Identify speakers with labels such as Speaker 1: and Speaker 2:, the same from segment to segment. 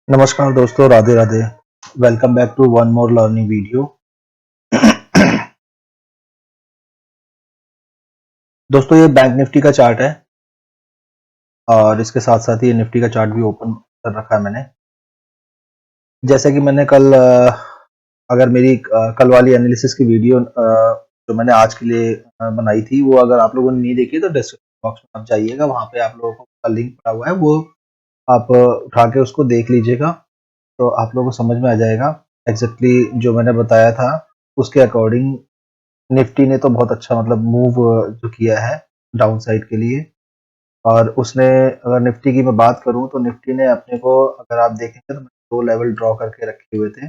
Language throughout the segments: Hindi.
Speaker 1: नमस्कार दोस्तों, Radhe Radhe. Welcome back to one more learning video. दोस्तों, ये बैंक निफ्टी का चार्ट है और इसके साथ साथ ही निफ्टी का चार्ट भी ओपन कर रखा है मैंने। जैसे कि मैंने कल अगर मेरी कल वाली एनालिसिस की वीडियो जो मैंने आज के लिए बनाई थी, वो अगर आप लोगों ने नहीं देखी तो डिस्क्रिप्शन बॉक्स में आप जाइएगा, वहां पे आप लोगों को का लिंक पड़ा हुआ है, वो आप उठा के उसको देख लीजिएगा, तो आप लोगों को समझ में आ जाएगा एग्जैक्टली जो मैंने बताया था। उसके अकॉर्डिंग निफ्टी ने तो बहुत अच्छा मतलब मूव जो किया है डाउन साइड के लिए। और उसने, अगर निफ्टी की मैं बात करूं तो निफ्टी ने अपने को, अगर आप देखेंगे तो दो लेवल ड्रॉ करके रखे हुए थे।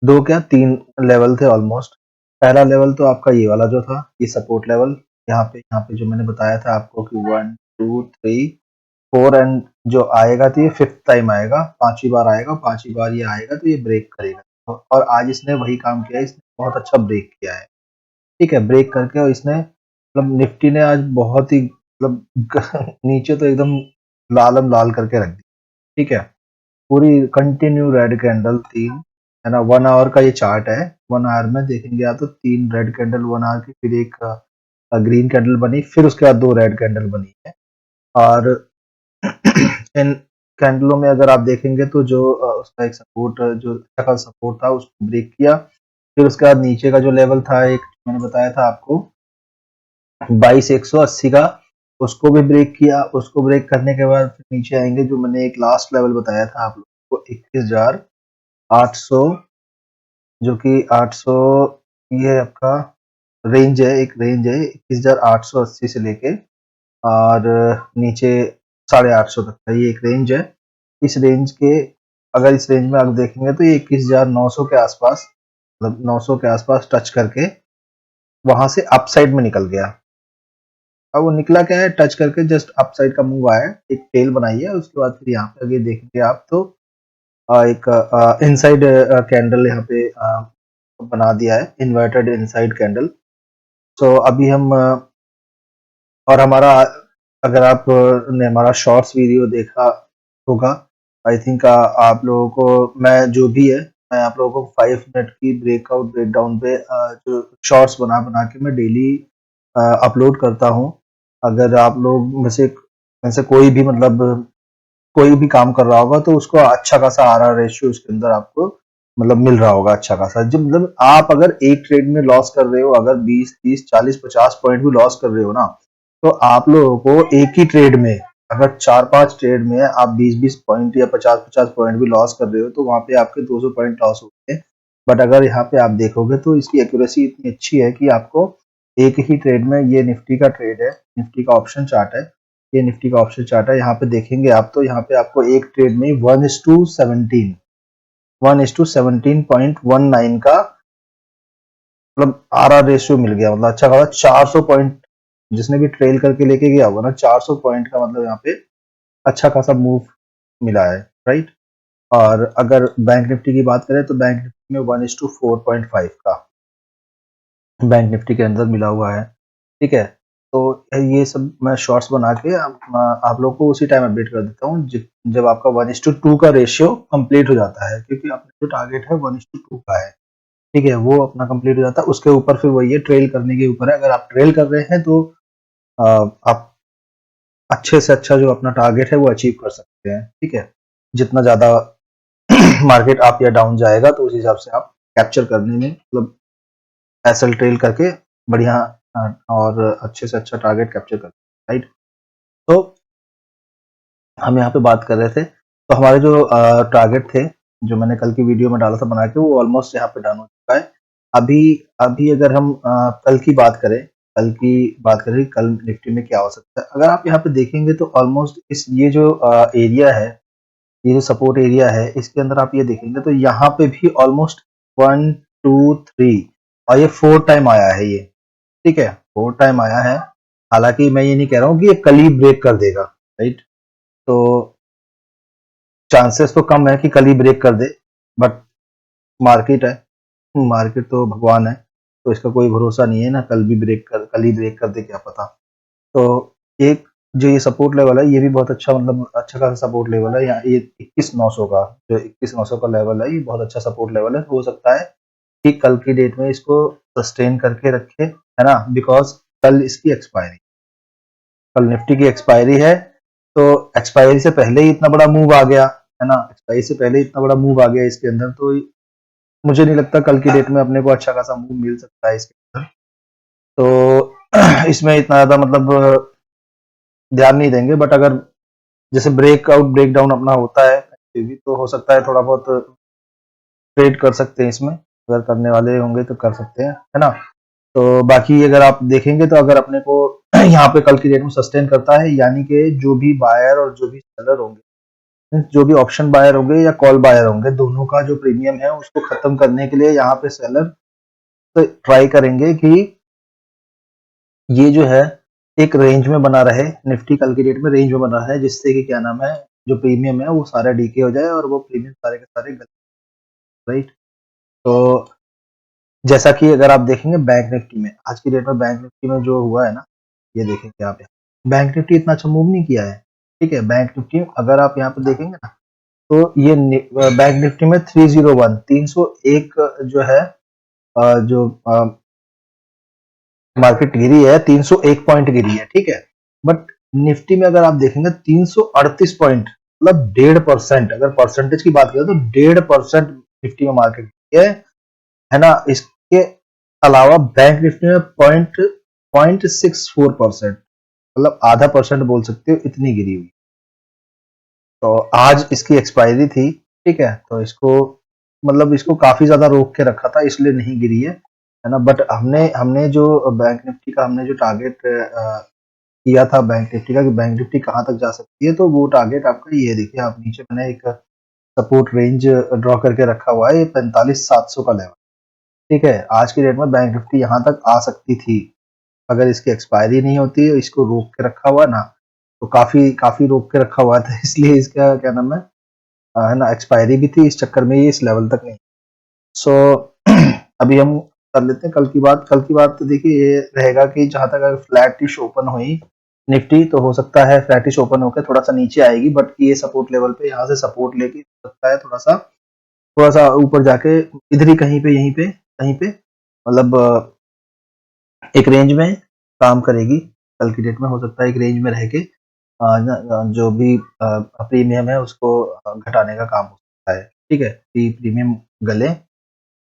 Speaker 1: दो क्या, तीन लेवल थे ऑलमोस्ट। पहला लेवल तो आपका ये वाला जो था, ये सपोर्ट लेवल। यहाँ पे जो मैंने बताया था आपको कि 1 2 3 4 एंड जो आएगा तो ये फिफ्थ टाइम आएगा, पांचवी बार आएगा, पांचवी बार ये आएगा तो ये ब्रेक करेगा। और आज इसने वही काम किया है, इसने बहुत अच्छा ब्रेक किया है। ठीक है, ब्रेक करके और इसने मतलब निफ्टी ने आज बहुत ही मतलब नीचे तो एकदम लालम लाल करके रख दी। ठीक है, पूरी कंटिन्यू रेड कैंडल तीन, है ना। 1 आवर का ये चार्ट है। 1 आवर में देखेंगे आप तो तीन रेड कैंडल 1 आवर की, फिर एक ग्रीन कैंडल बनी, फिर उसके बाद दो रेड कैंडल बनी है। और इन कैंडलों में अगर आप देखेंगे तो जो उसका एक सपोर्ट, जो अच्छा खासा सपोर्ट था, उसको ब्रेक किया। फिर उसके बाद नीचे का जो लेवल था, एक मैंने बताया था आपको 22,180 का, उसको भी ब्रेक किया। उसको ब्रेक करने के बाद फिर नीचे आएंगे, जो मैंने एक लास्ट लेवल बताया था आप लोगों को 21,800, जो कि 800, ये आपका रेंज है, एक रेंज है 21,880 से लेके और नीचे 850 तक का, ये एक रेंज है। इस रेंज के, अगर इस रेंज में आप देखेंगे तो ये 21,900 के आसपास, मतलब 900 के आसपास टच करके वहां से अपसाइड में निकल गया। अब वो निकला क्या है, टच करके जस्ट अपसाइड का मूव आया है, एक टेल बनाई है। उसके बाद फिर यहाँ पे आगे देखेंगे आप तो एक इनसाइड कैंडल यहाँ पे बना दिया है, इन्वर्टेड इनसाइड कैंडल। सो अभी हम और हमारा, अगर आप ने हमारा शॉर्ट्स वीडियो देखा होगा, आई थिंक आप लोगों को मैं जो भी है, मैं आप लोगों को 5 मिनट की ब्रेकआउट ब्रेकडाउन पे जो शॉर्ट्स बना बना के मैं डेली अपलोड करता हूँ। अगर आप लोग में से कोई भी मतलब कोई भी काम कर रहा होगा तो उसको अच्छा खासा आर रेशियो उसके अंदर आपको मतलब मिल रहा होगा अच्छा खासा। जब मतलब आप अगर एक ट्रेड में लॉस कर रहे हो, अगर 20 30 40 50 पॉइंट भी लॉस कर रहे हो ना, तो आप लोगों को एक ही ट्रेड में, अगर 4 5 ट्रेड में आप 20 20 पॉइंट या 50 50 पॉइंट भी लॉस कर रहे हो, तो वहां पे आपके 200 पॉइंट लॉस होते हैं। बट अगर यहाँ पे आप देखोगे तो इसकी एक्यूरेसी इतनी अच्छी है कि आपको एक ही ट्रेड में, ये निफ्टी का ट्रेड है, निफ्टी का ऑप्शन चार्ट है, ये निफ्टी का ऑप्शन चार्ट है। यहाँ पे देखेंगे आप तो यहाँ पे आपको एक ट्रेड में 1:17 का मतलब आर रेशियो मिल गया, मतलब अच्छा खासा 400 पॉइंट जिसने भी ट्रेल करके लेके गया होगा ना, 400 पॉइंट का मतलब यहाँ पे अच्छा खासा मूव मिला है, राइट। और अगर बैंक निफ्टी की बात करें तो बैंक निफ्टी में 1:4.5 का बैंक निफ्टी के अंदर मिला हुआ है। ठीक है, तो ये सब मैं शॉर्ट्स बना के आप लोग को उसी टाइम अपडेट कर देता हूँ जब आपका 1:2 का रेशियो कंप्लीट हो जाता है, क्योंकि अपना जो टारगेट है 1:2 का है। ठीक है, वो अपना कंप्लीट हो जाता है, उसके ऊपर फिर वही है, ट्रेल करने के ऊपर है। अगर आप ट्रेल कर रहे हैं तो आप अच्छे से अच्छा जो अपना टारगेट है वो अचीव कर सकते हैं। ठीक है, जितना ज्यादा मार्केट अप या डाउन जाएगा तो उस हिसाब से आप कैप्चर करने में मतलब एसएल ट्रेल करके बढ़िया और अच्छे से अच्छा टारगेट कैप्चर करते हैं, राइट। तो हम यहाँ पे बात कर रहे थे, तो हमारे जो टारगेट थे, जो मैंने कल की वीडियो में डाला था बना के, वो ऑलमोस्ट यहाँ पे डन हो चुका है। अभी अभी अगर हम कल कल निफ्टी में क्या हो सकता है, अगर आप यहाँ पे देखेंगे तो ऑलमोस्ट इस ये जो एरिया है, ये जो सपोर्ट एरिया है, इसके अंदर आप ये देखेंगे तो यहाँ पे भी ऑलमोस्ट 1 2 3 और ये 4 टाइम आया है ये। ठीक है, 4 टाइम आया है। हालांकि मैं ये नहीं कह रहा हूँ कि ये कल ही ब्रेक कर देगा, राइट। तो चांसेस तो कम है कि कल ही ब्रेक कर दे, बट मार्केट है, मार्केट तो भगवान है, तो इसका कोई भरोसा नहीं है ना, कल ही ब्रेक कर दे क्या पता। तो एक जो ये सपोर्ट लेवल है ये भी बहुत अच्छा, मतलब अच्छा खासा सपोर्ट लेवल है। यहाँ ये 21,900 का, जो 21,900 का लेवल है, ये बहुत अच्छा सपोर्ट लेवल है। हो सकता है कि कल की डेट में इसको सस्टेन करके रखे, है ना, बिकॉज कल इसकी एक्सपायरी, कल निफ्टी की एक्सपायरी है। तो एक्सपायरी से पहले ही इतना बड़ा मूव आ गया, है ना, एक्सपायरी से पहले ही इतना बड़ा मूव आ गया इसके अंदर, तो मुझे नहीं लगता कल की डेट में अपने को अच्छा खासा मूव मिल सकता है इसके अंदर। तो इसमें इतना ज्यादा मतलब ध्यान नहीं देंगे, बट अगर जैसे ब्रेकआउट ब्रेक डाउन अपना होता है भी, तो हो सकता है थोड़ा बहुत ट्रेड कर सकते हैं इसमें, अगर करने वाले होंगे तो कर सकते हैं, है ना। तो बाकी अगर आप देखेंगे तो अगर अपने को यहाँ पे कल की डेट में सस्टेन करता है, यानी कि जो भी बायर और जो भी सेलर होंगे, जो भी ऑप्शन बायर होंगे या कॉल बायर होंगे, दोनों का जो प्रीमियम है उसको खत्म करने के लिए यहाँ पे सेलर तो ट्राई करेंगे कि ये जो है एक रेंज में बना रहे, निफ्टी कल की डेट में रेंज में बना है, जिससे कि क्या नाम है, जो प्रीमियम है वो सारा डीके हो जाए और वो प्रीमियम सारे के सारे राइट। तो जैसा कि अगर आप देखेंगे बैंक निफ्टी में, आज की डेट में बैंक निफ्टी में जो हुआ है ना, ये देखेंगे आप, बैंक निफ्टी इतना अच्छा मूव नहीं किया है, ठीक है। बैंक निफ्टी अगर आप यहाँ पे देखेंगे ना, तो ये बैंक निफ्टी में 301 301 जो है, जो मार्केट गिरी है 301 पॉइंट गिरी है, ठीक है। बट निफ्टी में अगर आप देखेंगे 338 पॉइंट, मतलब 1.5%, अगर परसेंटेज की बात करें तो 1.5% निफ्टी में मार्केट गिरी है ना। इसके अलावा बैंक निफ्टी में 0.64%, मतलब आधा परसेंट बोल सकते हो, इतनी गिरी हुई। तो आज इसकी एक्सपायरी थी, ठीक है, तो इसको मतलब इसको काफी ज्यादा रोक के रखा था, इसलिए नहीं गिरी है ना। बट हमने हमने जो बैंक निफ्टी का हमने जो टारगेट किया था बैंक निफ्टी का, कि बैंक निफ्टी कहाँ तक जा सकती है, तो वो टारगेट आपका ये देखिए, आप नीचे मैंने एक सपोर्ट रेंज ड्रॉ करके रखा हुआ है, ये 45,700 का लेवल, ठीक है। आज की डेट में बैंक निफ्टी यहाँ तक आ सकती थी, अगर इसकी एक्सपायरी नहीं होती, इसको रोक के रखा हुआ ना, तो काफी काफी रोक के रखा हुआ था इसलिए इसका क्या नाम है ना, एक्सपायरी भी थी, इस चक्कर में ये इस लेवल तक नहीं। सो अभी हम कर लेते हैं कल की बात। कल की बात तो देखिए ये रहेगा कि जहां तक अगर फ्लैटिश ओपन हुई निफ्टी, तो हो सकता है फ्लैटिश ओपन होकर थोड़ा सा नीचे आएगी, बट ये सपोर्ट लेवल पे यहाँ से सपोर्ट लेके हो सकता है थोड़ा सा ऊपर जाके इधर ही कहीं पे, यहीं पे कहीं पे, मतलब एक रेंज में काम करेगी। कल की डेट में हो सकता है एक रेंज में रह के जो भी प्रीमियम है उसको घटाने का काम हो सकता है, ठीक है, कि प्रीमियम गले, है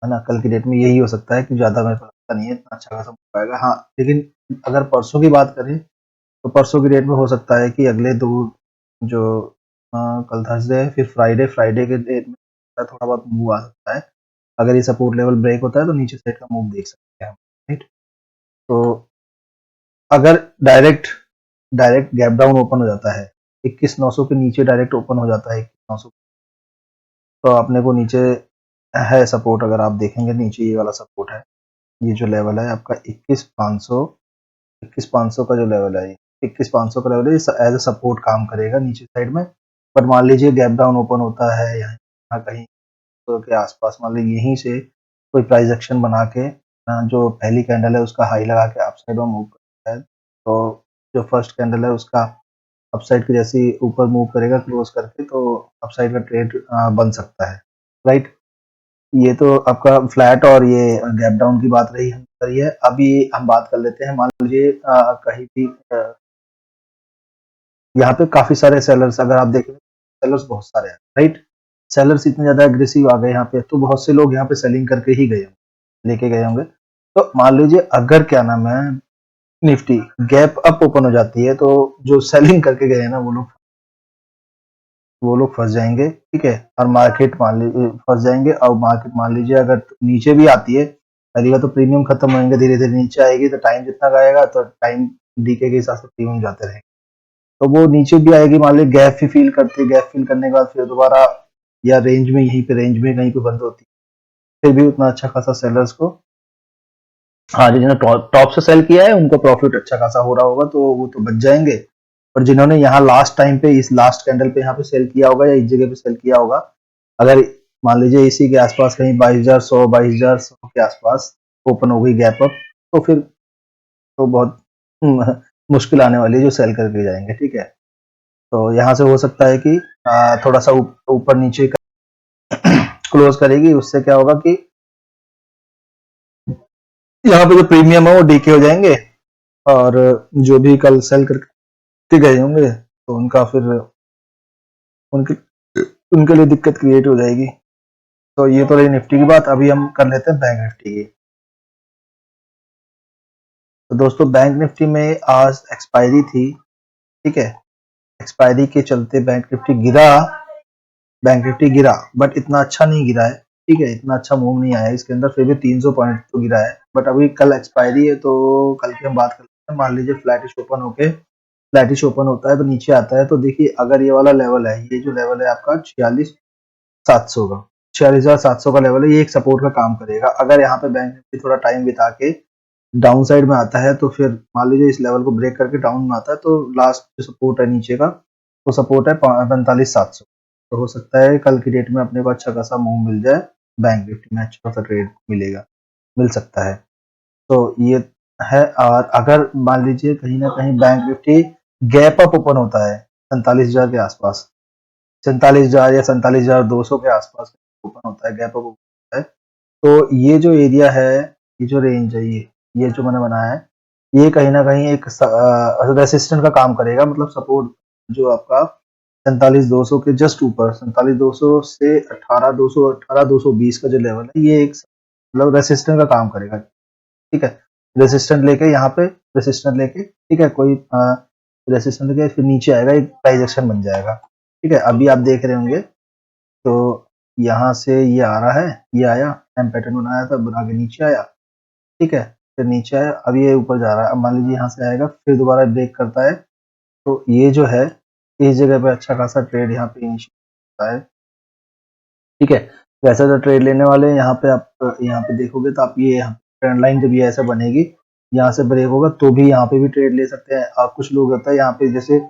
Speaker 1: ना। कल की डेट में यही हो सकता है कि ज्यादा मेरे को लगता नहीं है इतना अच्छा खासा हो पाएगा। हाँ, लेकिन अगर परसों की बात करें, तो परसों की डेट में हो सकता है कि अगले दो जो कल थर्सडे है, फिर फ्राइडे, फ्राइडे के डेट में थोड़ा बहुत मूव आ सकता है। अगर ये सपोर्ट लेवल ब्रेक होता है तो नीचे साइड का मूव देख सकते हैं हम, राइट। तो अगर direct direct gap down open हो जाता है, 21,900 के नीचे डायरेक्ट ओपन हो जाता है 21,900, तो अपने को नीचे है सपोर्ट, अगर आप देखेंगे नीचे ये वाला सपोर्ट है, ये जो लेवल है आपका 21,500, 21,500 का जो लेवल है, 21,500 का लेवल है, एज अ सपोर्ट काम करेगा नीचे साइड में। बट मान लीजिए गैप डाउन ओपन होता है यहाँ कहीं तो के आसपास, मान लीजिए यहीं से कोई प्राइस एक्शन बना के जो पहली कैंडल है उसका हाई लगा के अपसाइड में मूव करता है, तो जो फर्स्ट कैंडल है उसका अपसाइड के जैसे ही ऊपर मूव करेगा क्लोज करके, तो अपसाइड का ट्रेड बन सकता है, राइट। ये तो आपका फ्लैट और ये गैप डाउन की बात रही हम करी है। अभी हम बात कर लेते हैं, मान लीजिए कहीं भी यहाँ पे काफी सारे सेलर्स, अगर आप देखें सेलर्स बहुत सारे हैं, राइट। सेलर्स इतने ज्यादा एग्रेसिव आ गए यहाँ पे, तो बहुत से लोग यहाँ पे सेलिंग करके ही गए लेके गए होंगे। तो मान लीजिए अगर क्या नाम है, निफ्टी गैप अप ओपन हो जाती है, तो जो सेलिंग करके गए हैं ना, वो लोग फंस जाएंगे, ठीक है। और मार्केट मान लीजिए फंस जाएंगे, और मार्केट मान लीजिए अगर नीचे भी आती है, पहली बार तो प्रीमियम खत्म होंगे, धीरे धीरे नीचे आएगी, तो टाइम जितना गएगा तो टाइम डीके के हिसाब से प्रीमियम जाते रहेंगे, तो वो नीचे भी आएगी, मान लीजिए गैप ही फील करती है, गैप फील करने के बाद फिर दोबारा या रेंज में, यहीं पे रेंज में कहीं पे बंद होती है, फिर भी उतना अच्छा खासा सेलर्स को, हाँ, जिन्होंने टॉप से सेल किया है उनको प्रॉफिट अच्छा खासा हो रहा होगा, तो वो तो बच जाएंगे। और जिन्होंने यहाँ लास्ट टाइम पे, इस लास्ट कैंडल पे यहाँ पे सेल किया होगा या इस जगह पे सेल किया होगा, अगर मान लीजिए इसी के आसपास कहीं 22,100 22,100 के आसपास ओपन हो गई गैप अप, तो फिर तो बहुत मुश्किल आने वाली है जो सेल करके जाएंगे। ठीक है, तो यहाँ से हो सकता है कि थोड़ा सा ऊपर नीचे क्लोज करेगी, उससे क्या होगा कि यहाँ पे जो प्रीमियम है वो डीके हो जाएंगे, और जो भी कल सेल करके गए होंगे तो उनका फिर उनके उनके लिए दिक्कत क्रिएट हो जाएगी। तो ये तो रही निफ्टी की बात। अभी हम कर लेते हैं बैंक निफ्टी की। तो दोस्तों बैंक निफ्टी में आज एक्सपायरी थी। ठीक है, एक्सपायरी के चलते बैंक निफ्टी गिरा, बट इतना अच्छा नहीं गिरा है। ठीक है, इतना अच्छा मूव नहीं आया इसके अंदर, फिर भी 300 पॉइंट तो गिरा है। बट अभी कल एक्सपायरी है तो कल की हम बात कर लेते हैं। मान लीजिए फ्लैटिश ओपन होता है तो नीचे आता है, तो देखिए अगर ये वाला लेवल है, ये जो लेवल है आपका 46,700 का, 46,700 का लेवल है, ये एक सपोर्ट का काम करेगा। अगर यहाँ पे बैंक निफ्टी थोड़ा टाइम बिता के डाउन साइड में आता है तो फिर मान लीजिए इस लेवल को ब्रेक करके डाउन में आता है, तो लास्ट जो सपोर्ट है नीचे का, वो सपोर्ट है 45,700। तो हो सकता है कल की डेट में अपने को अच्छा खासा मूव मिल जाए, बैंक निफ्टी में अच्छा खासा ट्रेड मिल सकता है। तो ये है। और अगर मान लीजिए कहीं ना कहीं bank Nifty gap up open होता है 47,000 के आसपास, 47,000 या 47,200 के आसपास ओपन होता है, गैप अप होता है, तो ये जो एरिया है, ये जो रेंज है, ये जो मैंने बनाया है, ये कहीं ना कहीं एक रेसिस्टेंट का काम करेगा। मतलब सपोर्ट जो आपका 47,200 के जस्ट ऊपर, 47,200 से 18,200, 18,220 का जो लेवल है, ये एक मतलब रेसिस्टेंट का काम करेगा। ठीक है, रेसिस्टेंट लेके यहाँ पे, रेसिस्टेंट लेके, ठीक है, कोई रेसिस्टेंट लेके फिर नीचे आएगा, एक प्राइस एक्शन बन जाएगा। ठीक है, अभी आप देख रहे होंगे तो यहाँ से ये आ रहा है, ये आया, एम पैटर्न बनाया था, बना के नीचे आया। ठीक है, फिर नीचे आया, अब ये ऊपर जा रहा है। अब मान लीजिए यहाँ से आएगा, फिर दोबारा ब्रेक करता है, तो ये जो है इस जगह पे अच्छा खासा ट्रेड यहाँ पे इनिशिएट होता है। ठीक है, वैसे तो ट्रेड लेने वाले यहाँ पे, आप यहाँ पे देखोगे तो आप ये ट्रेंड लाइन जब ये ऐसा बनेगी, यहाँ से ब्रेक होगा तो भी यहाँ पे भी ट्रेड ले सकते हैं। आप कुछ लोग होता है यहाँ पे, जैसे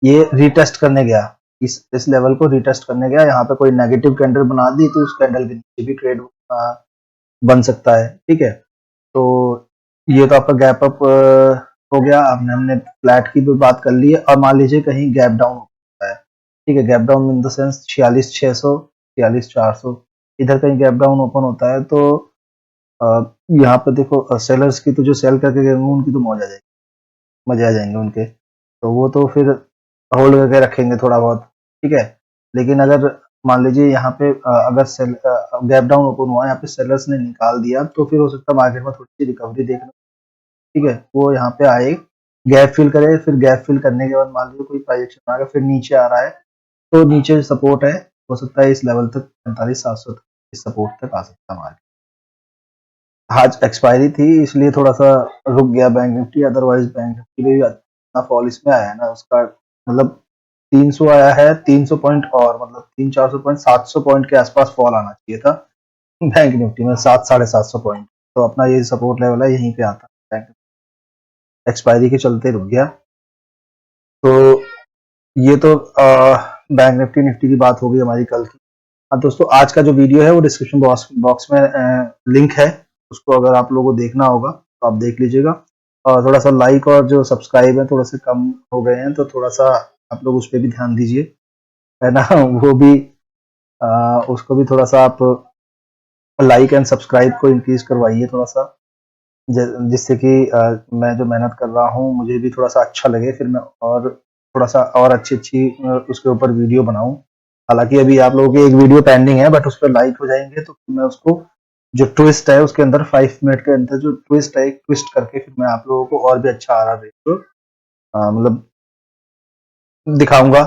Speaker 1: ये रिटेस्ट करने गया, इस लेवल को रिटेस्ट करने गया, यहाँ पे कोई नेगेटिव कैंडल बना दी, तो उस कैंडल के नीचे भी ट्रेड बन सकता है। ठीक है, तो ये तो आपका गैप अप हो गया। हमने हमने फ्लैट की भी बात कर ली है। और मान लीजिए कहीं गैप डाउन होता है, ठीक है, gap down in the sense 46,600, 46,400, इधर कहीं गैप डाउन ओपन होता है, तो अ, यहाँ पे देखो सेलर्स की तो, जो सेल करके गए होंगे उनकी तो मौज आ जाएगी, मजे आ जाएंगे उनके, तो वो तो फिर होल्ड करके रखेंगे थोड़ा बहुत। ठीक है, लेकिन अगर मान लीजिए यहाँ पे अगर गैप डाउन ओपन हुआ, यहाँ पे सेलर्स ने निकाल दिया, तो फिर हो सकता है मार्केट में थोड़ी सी रिकवरी देखना। ठीक है, वो यहाँ पे आए, गैप फिल करे, फिर गैप फिल करने के बाद मान लीजिए कोई प्राइस एक्शन आ गया, फिर नीचे आ रहा है, तो नीचे सपोर्ट है, हो सकता है इस लेवल तक 45,700 तक, इस सपोर्ट तक आ सकता है मार्केट। आज एक्सपायरी थी इसलिए थोड़ा सा रुक गया bank Nifty, otherwise bank Nifty भी इतना फॉल इसमें आया है ना, उसका मतलब 300 आया है, 300 पॉइंट, और मतलब 300-400 पॉइंट, 700 पॉइंट के आसपास फॉल आना चाहिए था बैंक निफ्टी में, 700-750 पॉइंट। तो अपना ये सपोर्ट लेवल है, यहीं पे आता है। बैंक एक्सपायरी के चलते रुक गया। तो ये तो बैंक निफ्टी निफ्टी की बात हो गई हमारी कल की। हाँ दोस्तों, आज का जो वीडियो है वो डिस्क्रिप्शन बॉक्स में लिंक है, उसको अगर आप लोगों को देखना होगा तो आप देख लीजिएगा। और थोड़ा सा लाइक और जो सब्सक्राइब है थोड़ा से कम हो गए हैं, तो थोड़ा सा आप लोग उस पर भी ध्यान दीजिए, है ना वो भी उसको भी थोड़ा सा आप लाइक एंड सब्सक्राइब को इंक्रीज करवाइए थोड़ा सा, जिससे कि मैं जो मेहनत कर रहा हूँ मुझे भी थोड़ा सा अच्छा लगे, फिर मैं और थोड़ा सा और अच्छी अच्छी उसके ऊपर वीडियो बनाऊं। हालांकि अभी आप लोगों की एक वीडियो पेंडिंग है, बट उस पर लाइक हो जाएंगे तो मैं उसको, जो ट्विस्ट है उसके अंदर 5 मिनट के अंदर जो ट्विस्ट है, ट्विस्ट करके फिर मैं आप लोगों को और भी अच्छा आ रहा रेशियो मतलब दिखाऊंगा,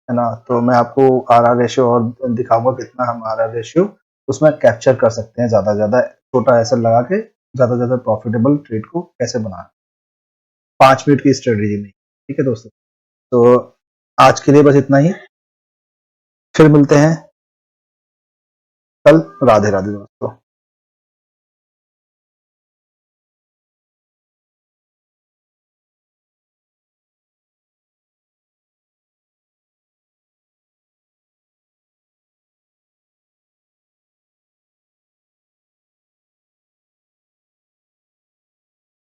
Speaker 1: है ना। तो मैं आपको आर आर रेशियो और दिखाऊंगा, कितना हम आर आर रेशियो उसमें कैप्चर कर सकते हैं, ज्यादा ज्यादा छोटा ऐसा लगा के ज्यादा ज्यादा प्रॉफिटेबल ट्रेड को कैसे बनाना, 5 मिनट की स्ट्रेटेजी में। ठीक है दोस्तों, तो आज के लिए बस इतना ही, फिर मिलते हैं कल। राधे राधे दोस्तों।